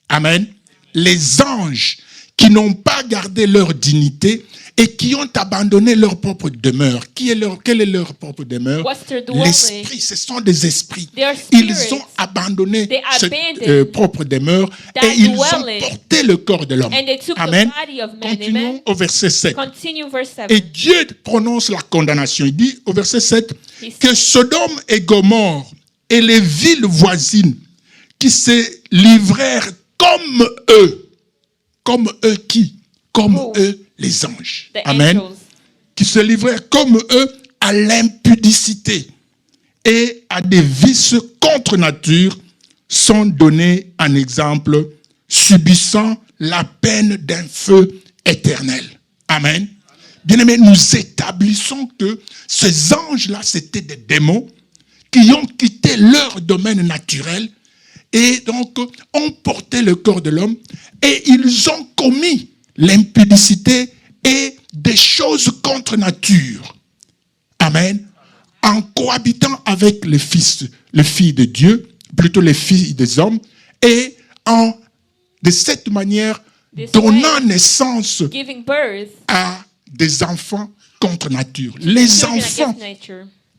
Amen. Les anges qui n'ont pas gardé leur dignité et qui ont abandonné leur propre demeure. Quelle est leur propre demeure? L'esprit, ce sont des esprits. Ils ont abandonné cette propre demeure et ils ont porté le corps de l'homme. Amen. Continuons au verset 7. Et Dieu prononce la condamnation. Il dit au verset 7 que Sodome et Gomorrhe et les villes voisines qui se livrèrent comme eux qui? Comme eux, les anges. Amen. Qui se livrèrent comme eux à l'impudicité et à des vices contre nature sont donnés en exemple, subissant la peine d'un feu éternel. Amen. Bien-aimés, nous établissons que ces anges-là, c'était des démons qui ont quitté leur domaine naturel et donc ont porté le corps de l'homme et ils ont commis l'impudicité et des choses contre nature. Amen. En cohabitant avec les filles de Dieu, plutôt les filles des hommes, et de cette manière, donnant naissance à des enfants contre nature. Les enfants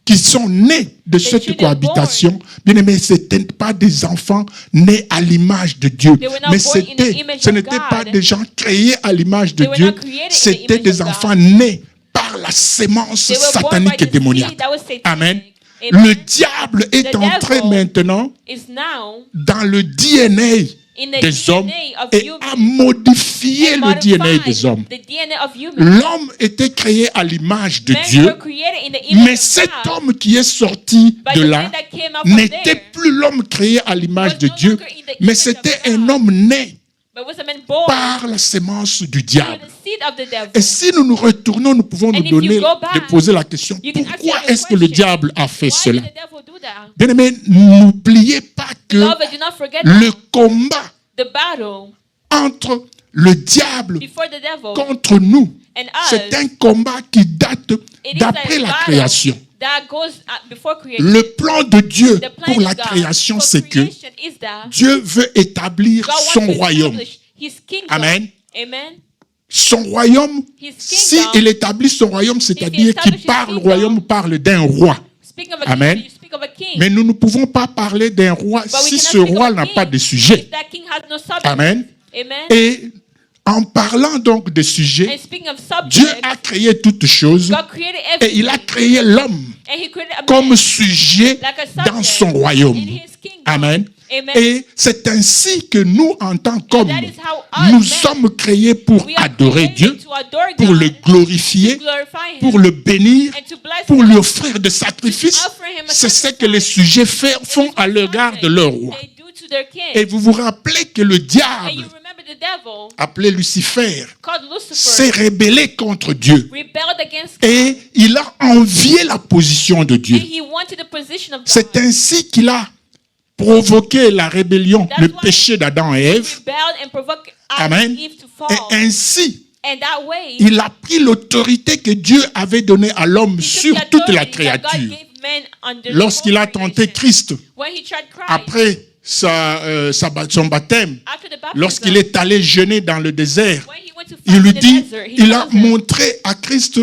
qui sont nés de cette cohabitation, bien aimé, ce n'étaient pas des enfants nés à l'image de Dieu, mais ce n'étaient pas des gens créés à l'image de Dieu, c'était des enfants nés par la sémence satanique et démoniaque. Amen. Le diable est entré maintenant dans le DNA des hommes et a modifié le DNA des hommes. L'homme était créé à l'image de Dieu, mais cet homme qui est sorti de là n'était plus l'homme créé à l'image de Dieu, mais c'était un homme né But was a man born par la sémence du through diable. the seed of the devil? Et si nous nous retournons, nous pouvons nous And if you donner, go back, de poser la question, you can ask pourquoi yourself a est-ce que le question. diable a fait Why cela? did the devil do that? Bien-aimés, n'oubliez pas que Beloved, do not forget le that combat the battle entre le diable before the devil contre nous, and us, c'est un combat qui date it is d'après a la battle création. that goes before creation. Le plan de Dieu The plan pour la of God création, for c'est que creation is that Dieu veut établir God wants son to royaume. establish His kingdom. Amen. Amen. Son royaume, His si kingdom, il établit son royaume, c'est-à-dire qu'il establishes parle, le kingdom, royaume parle d'un roi. speaking of a Amen. king, you speak of a king. Mais nous ne pouvons pas parler d'un roi But we si cannot ce speak of roi a n'a king pas de sujet. if that king has no subject. Amen. Amen. Et en parlant donc de sujet, And speaking of subject, Dieu a créé toutes choses God created et everything. il a créé l'homme And He created a comme man sujet like a subject dans son royaume. in His kingdom. Amen. Amen. Et c'est ainsi que nous, en tant qu'hommes, that is how us nous men, sommes créés pour we are adorer created Dieu, to adore pour God, le glorifier, to glorify Him, pour le bénir, and to bless pour Him, lui offrir des sacrifices. to offer Him a C'est ce sacrifice. que les sujets font à l'égard de leur roi. They do to their king. Et vous vous rappelez que le And you diable, remember the devil, appelé Lucifer, called Lucifer, s'est rébellé contre Dieu. rebelled against God. Et il a envié la position de Dieu. And he wanted the position of God. C'est ainsi qu'il a provoqué la rébellion, le péché d'Adam et Ève. Rebelled and provoked Adam Amen. and Eve to fall. Et ainsi, And that way, il a pris l'autorité que Dieu avait donnée à l'homme he sur took the toute la authority that God créature. gave men under the Lorsqu'il a whole tenté creation. Christ, When he tried Christ, après son baptême, after the baptism, lorsqu'il est allé jeûner dans le désert, when he went to il fight lui in the dit, desert, he il a tells him, montré à Christ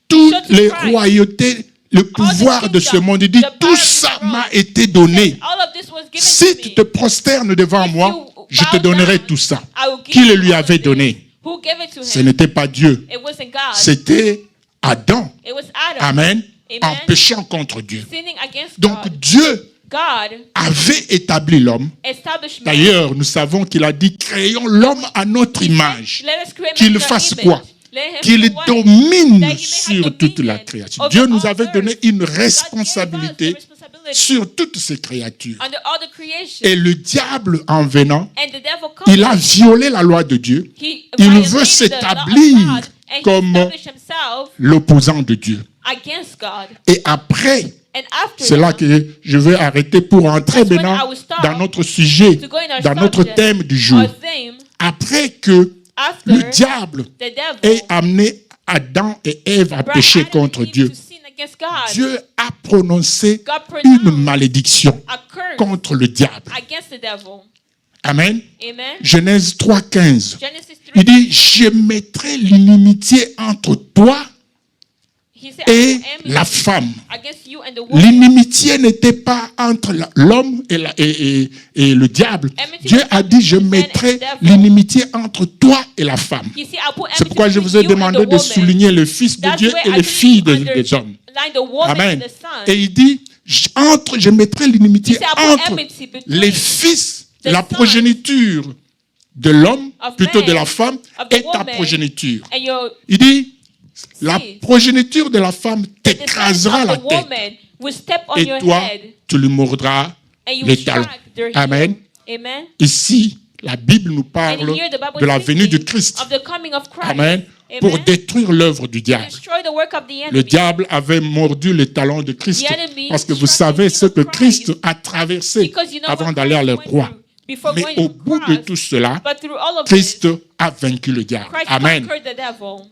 toutes showed to les Christ royautés, le pouvoir de ce kingdom, monde. Il dit, the power tout of ça this world. m'a été donné. all of this was given Si to tu me. te prosternes devant If moi, you je te bow donnerai down, tout ça. I will give Qui le you lui all of avait this. donné? Who gave it to Ce him? n'était pas Dieu, It wasn't God. c'était Adam. It was Adam. Amen. Amen. En péchant contre Dieu. Sinning against Donc God. Dieu God avait établi l'homme. established man. D'ailleurs, nous savons qu'il a dit, créons l'homme à notre image. Let us create man Qu'il in our fasse image. quoi? Let him Qu'il do what? domine That he may have sur toute la dominion création. over Dieu nous all avait earth. donné une God gave us responsabilité the responsibility sur toutes ces créatures. under all the creation. Et le diable, en venant, And the devil comes. il a violé la loi de Dieu. He Il violated veut the s'établir law of God, and he comme established himself l'opposant de Dieu. against God. Et après, And after c'est là that, que je vais arrêter pour entrer That's when maintenant I will stop dans notre sujet, to go in our dans notre subject, thème du jour. our theme, Après que after le diable the devil ait amené Adam et Ève à brought pécher Adam and contre Eve Dieu, to sin against God, Dieu a prononcé God une pronounced malédiction a curse contre le diable. against the devil. Amen. Amen. Genèse 3,15. Genesis 3. Il dit, je mettrai l'inimitié entre toi He said, et I will enmity la femme. against you and the woman. L'inimitié n'était pas entre l'homme et le diable. Enmity Dieu was a not dit, je between man and mettrai devil. l'inimitié entre toi et la femme. He said, I put C'est enmity pourquoi je between vous ai you and demandé the de woman. souligner le Fils de That's Dieu where et I les put filles des underline hommes. the woman Amen. and the son. Et il dit, je mettrai l'inimitié He said, I put entre enmity between les fils, the la sons progéniture de l'homme, of plutôt man, de la femme, of the et ta woman, progéniture. and your Il dit, la seed, progéniture de la femme the son t'écrasera of la the tête. woman will step on Et your toi, head, tu lui mordras and you les will talons. strike their heel. Amen. Amen. Ici, la Bible nous And parle here the Bible de la is venue du speaking Christ. of the coming of Christ. Amen. Amen. Pour détruire l'œuvre du diable. Destroy the work of the enemy. Le diable avait mordu les talons de Christ. The enemy Parce que vous struck savez the ce heel que of Christ. Christ a traversé Because you know avant what d'aller à la Christ croix. went through before Mais going au to the bout de cross. tout cela, But through all of Christ this, a vaincu le diable. Christ Amen. conquered the devil.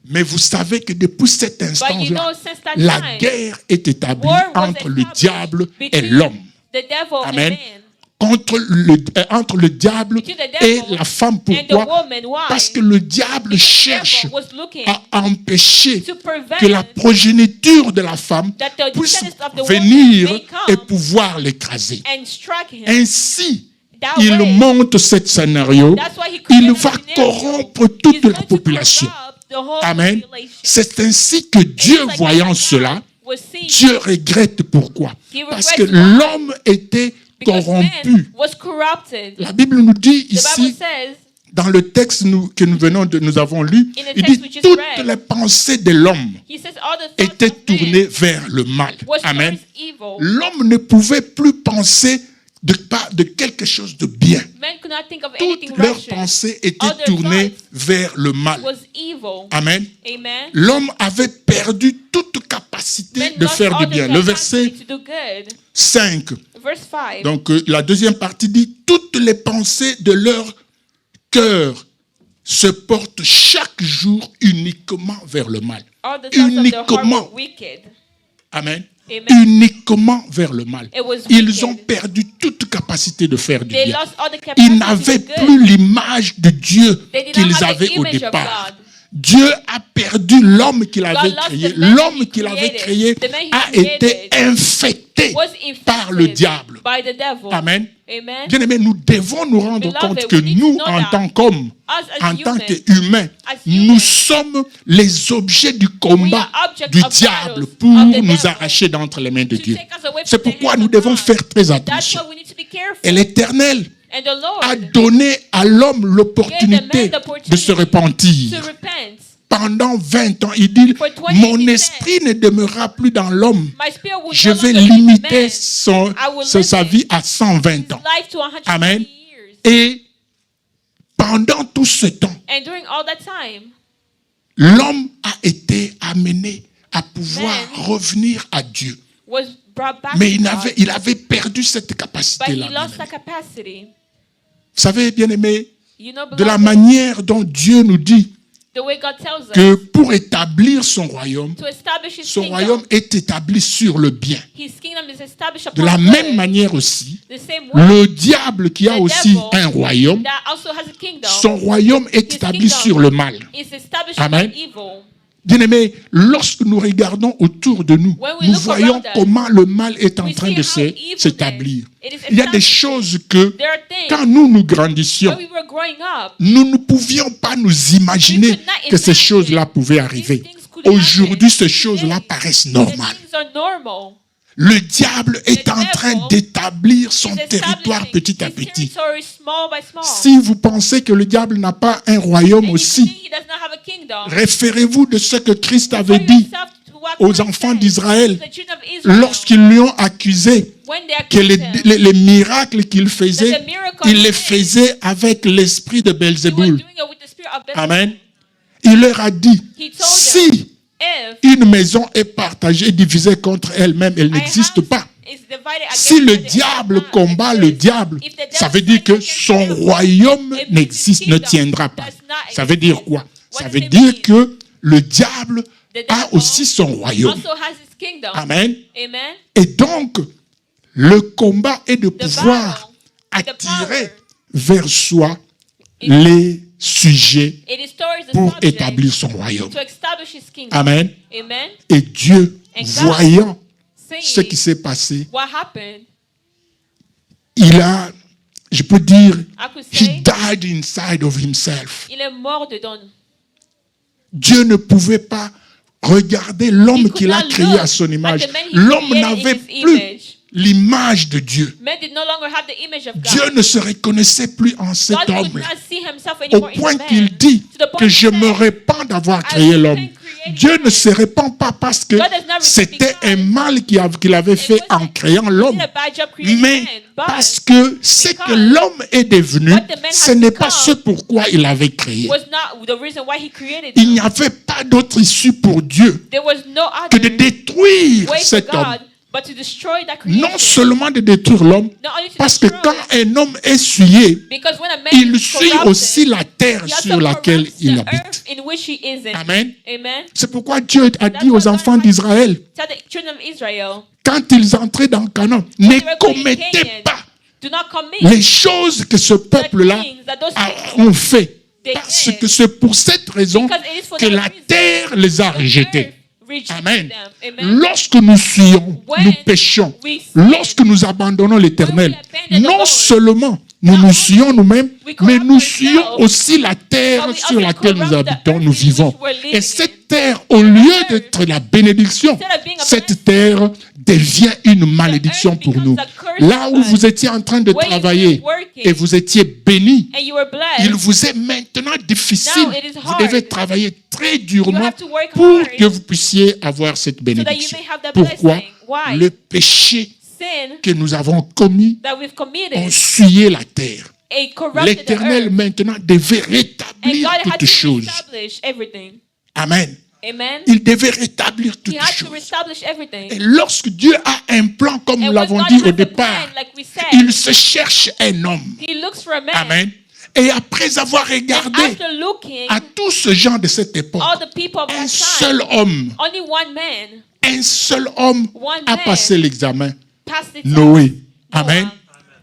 Mais vous savez que depuis cet But you instant-là, know, since that la time, guerre est établie war was entre le established diable et between l'homme. the devil Amen. and man. Entre le diable Between the et devil la femme. and the Pourquoi? woman. Why? Parce que le diable The cherche devil was looking à empêcher to prevent que la progéniture de la femme that the puisse descendants of the woman venir may come et pouvoir l'écraser. and strike him. Ainsi, That il way, monte ce scénario. that's why he Il created va a scenario. corrompre toute He's la going to population. corrupt the whole Amen. population. C'est ainsi que Dieu, It's like voyant God cela, was seeing Dieu regrette pourquoi. He Parce regrets que why. l'homme était because corrompu. man was corrupted. La Bible nous dit The Bible ici, says dans le texte que nous avons lu, In the il text dit we just toutes read, les pensées de l'homme he says all the thoughts étaient of man tournées vers le mal. was Amen. towards evil. L'homme ne pouvait plus penser de quelque chose de bien. Men could not think of anything Toutes leurs righteous. pensées étaient All their tournées thoughts vers le mal. was evil. Amen. Amen. L'homme avait perdu toute capacité Men de lost faire du all their bien. Le capacity verset to do good. 5. Verse 5. Donc la deuxième partie dit, toutes les pensées de leur cœur se portent chaque jour uniquement vers le mal. All the thoughts of their heart Uniquement. were wicked. Amen. Amen. Uniquement vers le mal. It was Ils wicked. ont perdu toute capacité de faire du They bien. lost all the capacity Ils to n'avaient do good. plus l'image de Dieu They did not qu'ils have the avaient au image of départ. God. Dieu a perdu l'homme qu'il avait lost créé. the man L'homme he qu'il avait created. créé The man he a created été infecté Was infected par le diable. by the devil. Amen. Amen. Bien-aimés, nous devons nous rendre Beloved, compte que we need to nous, know en that tant qu'hommes, us as en tant humans, qu'humains, as nous humans, sommes les objets du we combat are objects du of diable battles pour of the nous devil arracher d'entre les mains de to Dieu. take us away C'est from the pourquoi hands nous of devons God. faire très That's attention. why we need to be careful. Et l'Éternel And the Lord a donné à l'homme l'opportunité de se repentir. to repent. Pendant 20 ans, il dit, For 20 mon he esprit ne demeurera plus dans l'homme. My spirit will Je no vais longer be in limiter man. I will sa limit vie à 120 ans. life to 120 Amen. years. Et pendant tout ce temps, And during all that time, l'homme a été amené à pouvoir Man revenir à Dieu. was brought back Mais to God, il avait perdu cette but he capacité-là. lost that capacity. Vous savez, bien aimé, You know, de la beloved, manière dont Dieu nous dit the way God tells us que pour établir son royaume, to establish his son kingdom, royaume est établi sur le bien. his kingdom is established De upon la good. même manière aussi, The same way, le diable qui a The aussi devil un royaume, that also has a kingdom, son royaume est his établi kingdom sur le mal. is established Amen. upon evil. Bien-aimés, lorsque nous regardons autour de nous, When we nous look voyons around us, comment le mal est en we train see de how evil s'établir. it is Il y a des established. choses que, There are things quand nous grandissions, when we were growing up, nous ne pouvions pas nous imaginer We could not que ces imagine choses-là pouvaient arriver. these things could Aujourd'hui, happen. ces choses-là Today, paraissent these normales. things are normal. Le diable est en devil train d'établir son He's territoire establishing petit à his petit. territory small by small. Si vous pensez que le diable n'a pas un royaume And you aussi, think he does not have a kingdom. référez-vous de ce que Christ avait Refer dit yourself to what aux Christ enfants said d'Israël to the children of Israel. lorsqu'ils lui ont accusé When they que accused him, les miracles qu'il faisait, that the miracles il les he did, faisait avec l'esprit de he was Belzéboul. doing it with the spirit of Beelzebub. Amen. Il leur a dit, He told si If une maison est partagée, divisée contre elle-même, elle n'existe pas. Si le diable combat le diable, ça veut dire que son royaume n'existe, ne tiendra pas. Ça veut dire quoi? Ça veut dire que le diable a aussi son royaume. also has his kingdom. Amen. Amen. Et donc, le combat est de pouvoir battle, the attirer power. vers soi les sujets It is towards the pour subject établir son royaume. to establish his kingdom. Amen. Amen. Et Dieu, And God, voyant Seeing ce qui s'est passé, what happened, il a, je peux dire, I could he say, died inside of himself. il est mort dedans. Dieu ne pouvait pas regarder l'homme He could qu'il a not créé look à son image. at the man he L'homme created n'avait in his plus image. l'image de Dieu. Men did no longer have the image of God. Dieu ne se reconnaissait plus en cet God could homme-là. not see himself Au anymore in point man. qu'il dit To the point que he je said, me répands d'avoir I créé repent l'homme. creating Dieu ne man. se répand pas parce que God does not repent c'était because un mal qu'il avait fait en créant He l'homme. did a bad job creating Mais man, but parce que ce que because l'homme est devenu, what the man ce has n'est pas become ce pourquoi il avait créé. was not the reason why he created Il them. n'y avait pas d'autre issue pour Dieu There was no que other de détruire way for cet homme. God but to destroy that creation. Non seulement de détruire l'homme, Not only to parce que destroy quand it, un homme est souillé, because when a man il is suit corrupted, aussi la terre he also sur laquelle corrupts il the habite. earth in which he is in. Amen. Amen. C'est pourquoi Dieu a dit That's aux what enfants God d'Israël, Tell the children of Israel, quand ils entraient dans Canaan, when ne they were going in commettez Canaan, pas do not commit les choses que ce the peuple-là things that those ont fait. they Parce did. que c'est pour cette raison Because it is for que that la reason terre les a the rejetés. earth rejected Amen. them. Amen. Lorsque nous fuyons, When nous péchons, we sin, lorsque nous abandonnons l'Éternel, when we abandon the non Lord, seulement nous nous suyons nous-mêmes, we mais corrupt nous ourselves, suyons aussi la terre but we sur also laquelle nous corrupt the habitons, earth nous in which vivons. we're living Et in. cette terre, au lieu d'être la bénédiction, Instead of being a cette blessing, terre devient une malédiction earth pour becomes nous. a curse Là to où us. vous étiez en train de Where you travailler were working, et vous étiez bénis, and you were blessed, il vous est maintenant difficile. Now it is Vous devez hard. travailler très you durement have to work pour hard que vous puissiez avoir cette so that you bénédiction. may have the Pourquoi? blessing. Why? Le péché sin que nous avons commis that we've committed, ont souillé la terre. it corrupted the L'Éternel earth. maintenant devait And rétablir God had toutes to choses. reestablish everything. Amen. Amen. Il devait rétablir toutes He had to choses. reestablish everything. Et lorsque Dieu a un plan, comme nous And when l'avons God dit has au a départ, plan, like we said, il se cherche un homme. He looks for a man. Amen. Et après avoir regardé After looking à tous ces gens de cette époque, all the people of un that seul time, homme, only one man un seul homme One a man passé l'examen. passed the test. Noé. Amen.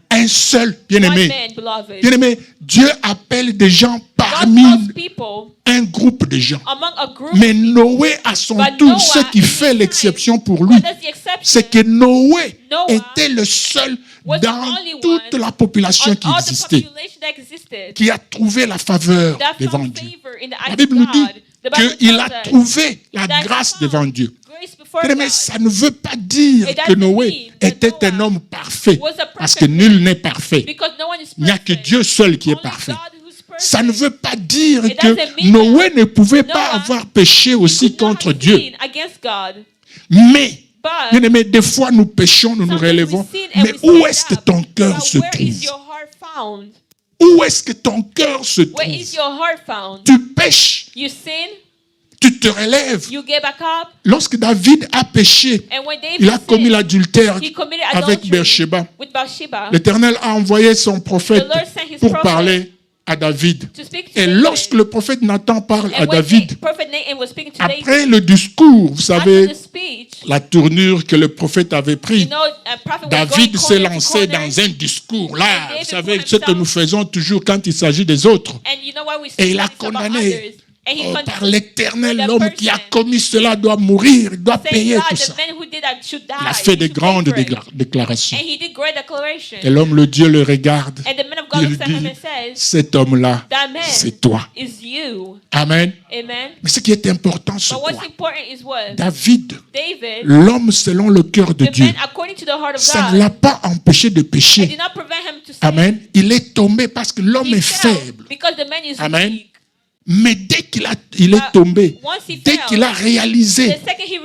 Un seul, One bien-aimé. man, beloved. Bien-aimé, Dieu appelle des gens God parmi calls people un groupe de gens. among a group. Mais Noé, à son But tour, Noah, ce qui in fait his l'exception time, pour lui, what does the exception? c'est que Noé Noah était le seul was the dans only toute one la population on qui all the existait, population that existed qui a trouvé la faveur that devant found Dieu. favor in the La eyes Bible of nous God. dit The Bible qu'il tells a us trouvé la that he grâce found devant Dieu. grace before Mais God. ça ne veut pas dire It que doesn't Noé mean that était un Noah homme parfait, was a perfect parce que nul n'est parfait. Because no one is Il n'y a que perfect. Dieu seul qui est Only parfait. God who's perfect. Ça ne veut pas dire It doesn't que mean Noé that ne pouvait pas Noah avoir péché aussi Could not contre have Dieu. sinned against God. Mais, But bien aimé, des fois nous péchons, nous nous sometimes relevons. we sin and Mais we où stand est-ce que up. ton cœur But se where is trouve? your heart found? Où est-ce que ton cœur se Where is trouve? your heart found? Tu pêches, You sin, tu te relèves. you get back up, Lorsque David a péché, and when David il a commis sinned, l'adultère he committed avec adultery Bathsheba. with Bathsheba L'Éternel a envoyé son prophète The Lord sent his pour prophet parler à David. to speak to Et David. lorsque le prophète Nathan parle à And when David, Prophet Nathan was speaking to David, après le discours, vous after savez, the speech, la tournure que le prophète avait you prise, know, a prophet was David going s'est corner to lancé corner. dans un discours là, And vous David savez, put ce que himself- nous faisons toujours quand il s'agit des autres. And you know why we Et say il a this about condamné. others? And he Par l'Éternel, the l'homme qui a person. commis cela doit mourir, il doit saying, payer God, tout the ça. man who did that should die. Il a fait He de should pay grandes for it. déclarations. And he did great declaration. Et l'homme, le Dieu, le regarde. And the man of God Il looks at him dit, and says, cet homme-là, that man c'est toi. is you. Amen. Amen. Mais ce qui est important, c'est But quoi? what's important is what? David, David, l'homme selon le cœur de the Dieu, man according to the heart of ça ne God, l'a pas empêché de it pécher. did not prevent him to sin. Amen. Il est tombé parce que l'homme He est fell faible. because the man is Amen. weak. Mais dès qu'il il est tombé, Once he dès fell, qu'il a réalisé The second he qu'il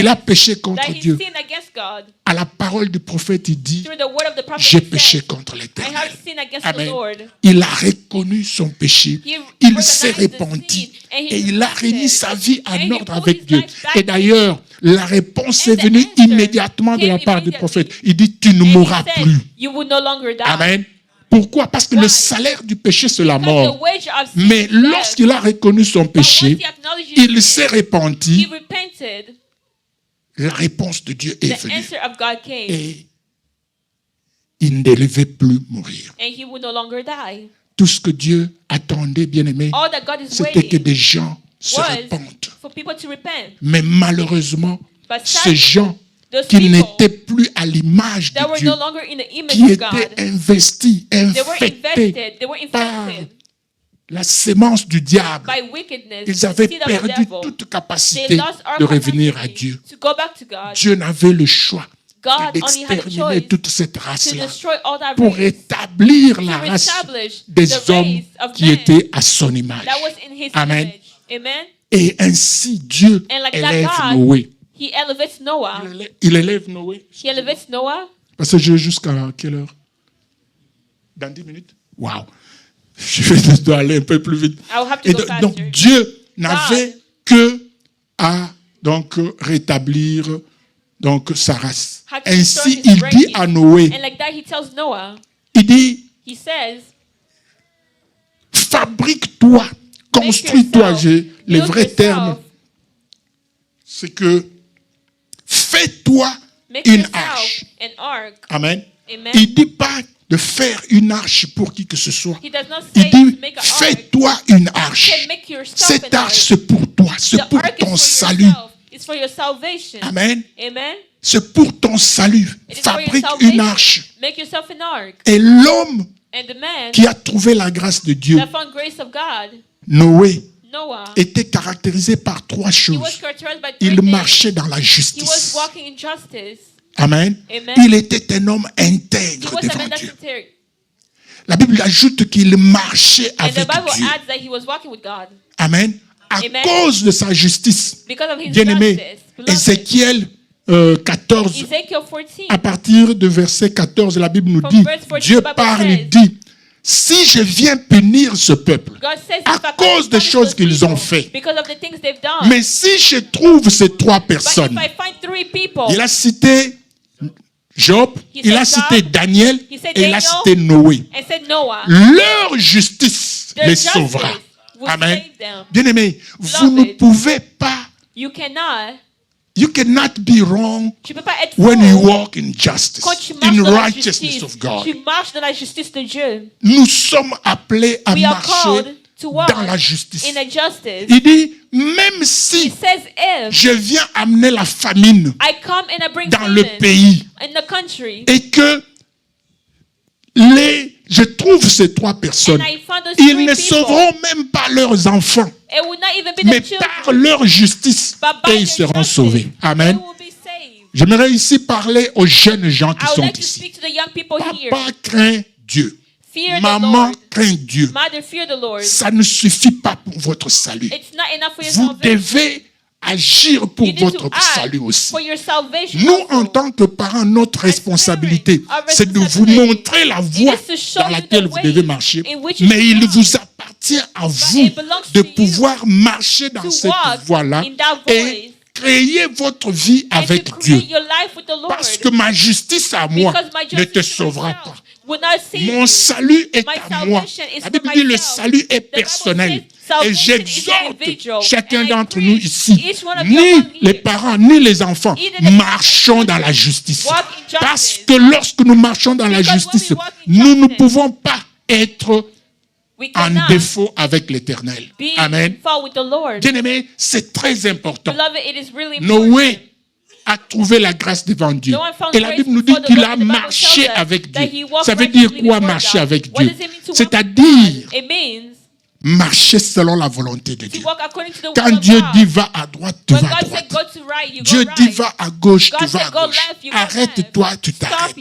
a realized péché that contre he Dieu, sinned against God, à la parole du prophète, il dit, through the word of the prophet, j'ai he péché said, contre I l'Éternel. have sinned against the Amen. Lord. Il a reconnu son péché. He Il s'est recognized the repenti. sin, and he Et il a repented. remis sa vie And en he ordre put avec his Dieu. life back Et d'ailleurs, la réponse And est the venue answer immédiatement de la came part du immediately. prophète. Il dit, tu ne And he mourras said, plus. you will no longer die. Amen. Pourquoi? Parce que le Why? salaire du péché, c'est la Because mort. the wage of sin Mais is death. lorsqu'il a reconnu son But once péché, he acknowledged his il s'est sin, repenti. he repented. La réponse de Dieu est The venue. answer of God came, Et il ne devait plus mourir. and he would no longer die. Tout ce que Dieu attendait, bien aimé, All that God is c'était que waiting des gens se was repentent. for people to repent. Mais malheureusement, But ces sadly, gens those qui people n'étaient plus à l'image that de were Dieu, no longer in the image qui of God, étaient investis, they were infectés invested, they were par infected la sémence du diable, by wickedness, ils avaient the seed of the perdu devil. toute They capacité lost our de revenir à capacity Dieu. to go back to God. Dieu n'avait le choix God que only had a d'exterminer choice toute cette to race-là destroy all that pour race, rétablir la to race reestablish des the hommes race of qui men étaient à son image. that was in his Amen. image. Amen. Et ainsi, Dieu And like élève that, God, Noé. he elevates Noah. Il élève Noé. He elevates Noah. Parce que j'ai jusqu'à quelle heure? Dans 10 minutes? Waouh! Je dois aller un peu plus vite. I will have to Et go faster. donc, Dieu n'avait que à donc, rétablir donc, sa race. Had to Ainsi, restore his il dit race. à Noé, And like that, he tells Noah, il dit, he says, fabrique-toi, construis-toi. yourself, Le build vrai yourself, terme, c'est que fais-toi make une yourself arche. an ark. Amen. Amen. Il ne dit pas de faire une arche pour qui que ce soit. He does not Il say dit, to make an ark. fais-toi une arche. Can make yourself Cette an arche, ark. c'est pour toi, c'est The pour ark is ton for salut. yourself. It's for your salvation. Amen. Amen. C'est pour ton salut. It is for your Fabrique salvation. une arche. Make yourself an ark. Et l'homme And the man qui a trouvé la grâce de Dieu, that found grace of God, Noé, Noah, était caractérisé par trois he was choses. characterized by three Il things. marchait dans la He was justice. walking in justice. Amen. Amen. Il était un homme He intègre was a devant man that's Dieu. sincere. La Bible ajoute qu'il marchait And the avec Bible Dieu. adds that he was walking with God. Amen. À Amen. cause de sa justice. Because of his Bien-aimé, justice. Beloved, Ézéchiel 14, Ezekiel 14. à partir de verset 14, la Bible nous dit, Dieu parle et dit, si je viens punir ce peuple à cause des choses qu'ils ont fait, mais si je trouve ces trois personnes, il a cité Job, il a cité Daniel et il a cité Noé. Leur justice les sauvera. Amen. Bien-aimés, vous ne pouvez pas, you cannot be wrong when you walk in justice, in righteousness of God. Nous sommes appelés à marcher dans la justice. Il dit, même si je viens amener la famine dans le pays et que je trouve ces trois personnes, ils ne sauveront même pas leurs enfants, mais par leur justice, et ils seront sauvés. Amen. J'aimerais ici parler aux jeunes gens qui sont ici. Papa craint Dieu. Maman craint Dieu. Ça ne suffit pas pour votre salut. Vous devez agir pour votre salut aussi. Nous, en tant que parents, notre responsabilité, c'est de vous montrer la voie dans laquelle vous devez marcher. Mais il vous appartient à vous de pouvoir marcher dans cette voie-là et créer votre vie avec Dieu. Parce que ma justice à moi ne te sauvera pas. Mon salut est à moi. La Bible dit le salut est personnel. Et j'exhorte chacun d'entre nous ici, ni les parents, ni les enfants, marchons dans la justice. Parce que lorsque nous marchons dans la justice, nous ne pouvons pas être en défaut avec l'Éternel. Amen. Bien-aimés, c'est très important. Noé a trouvé la grâce devant Dieu. Et la Bible nous dit qu'il a marché avec Dieu. Ça veut dire quoi, marcher avec Dieu? C'est-à-dire marcher selon la volonté de Dieu. Quand Dieu dit va à droite, tu vas à droite. Dieu dit va à gauche, tu vas à gauche. Arrête-toi, tu t'arrêtes.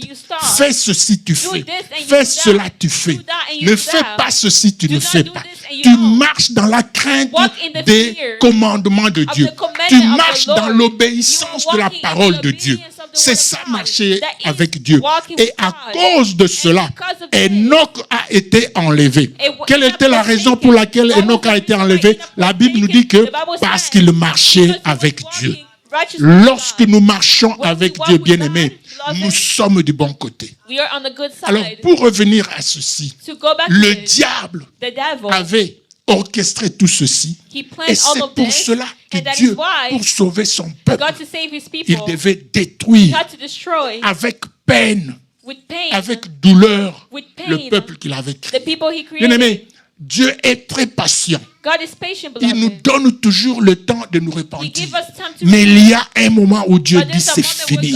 Fais ceci, tu fais. Fais cela, tu fais. Ne fais pas ceci, tu ne fais pas. Tu marches dans la crainte des commandements de Dieu. Tu marches dans l'obéissance de la parole de Dieu. C'est ça, marcher avec Dieu. Et à cause de cela, Enoch a été enlevé. Quelle était la raison pour laquelle Enoch a été enlevé? La Bible nous dit que parce qu'il marchait avec Dieu. Lorsque nous marchons avec Dieu, bien-aimés, nous sommes du bon côté. Alors, pour revenir à ceci, le diable avait orchestré tout ceci. Et c'est pour cela que Dieu, pour sauver son peuple, il devait détruire avec peine, avec douleur, le peuple qu'il avait créé. Bien-aimés, Dieu est très patient. Il nous donne toujours le temps de nous repentir. Mais il y a un moment où Dieu dit c'est fini.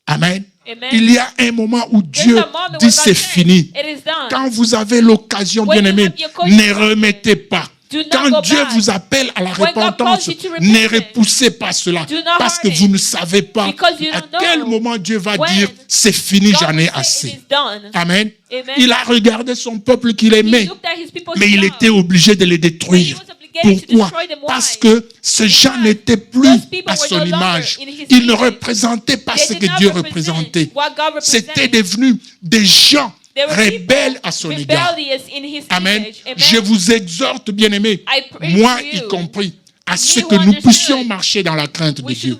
Amen. Il y a un moment où Dieu dit c'est fini. Quand vous avez l'occasion, bien-aimés, ne remettez pas. Quand Dieu vous appelle à la repentance, ne repoussez pas cela. Parce que vous ne savez pas à quel moment Dieu va dire c'est fini, j'en ai assez. Amen. Il a regardé son peuple qu'il aimait, mais il était obligé de les détruire. Pourquoi? Parce que ces gens n'étaient plus à son image. Ils ne représentaient pas ce que Dieu représentait. C'était devenu des gens rebelles à son égard. Amen. Je vous exhorte, bien-aimés, moi y compris, à ce que nous puissions marcher dans la crainte de Dieu.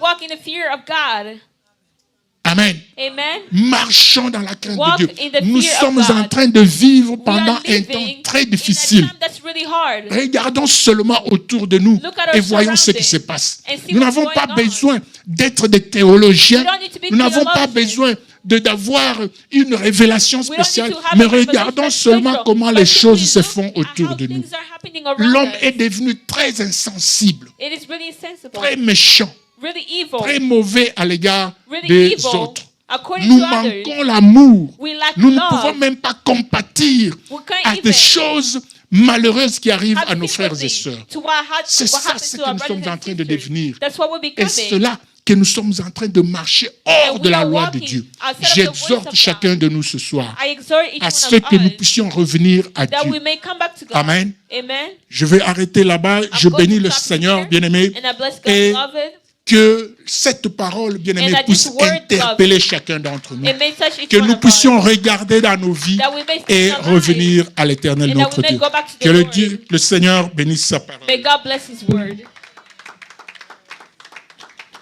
Amen. Marchons dans la crainte de Dieu. Nous sommes en train de vivre pendant un temps très difficile. Regardons seulement autour de nous et voyons ce qui se passe. Nous n'avons pas besoin d'être des théologiens. Nous n'avons pas besoin d'avoir une révélation spéciale, mais regardons seulement comment les choses se font autour de nous. L'homme est devenu très insensible, très méchant, très mauvais à l'égard des autres. Nous manquons l'amour. Nous ne pouvons même pas compatir à des choses malheureuses qui arrivent à nos frères et sœurs. C'est ça ce que nous sommes en train de devenir. Et cela que nous sommes en train de marcher hors de la loi de Dieu. J'exhorte chacun de nous ce soir à ce que nous puissions revenir à Dieu. Amen. Je vais arrêter là-bas. Je bénis le Seigneur, bien-aimé, et que cette parole, bien-aimée, puisse interpeller chacun d'entre nous. Que nous nous puissions regarder dans nos vies et revenir à l'Éternel notre Dieu. Que le Seigneur bénisse sa parole. May God bless His word.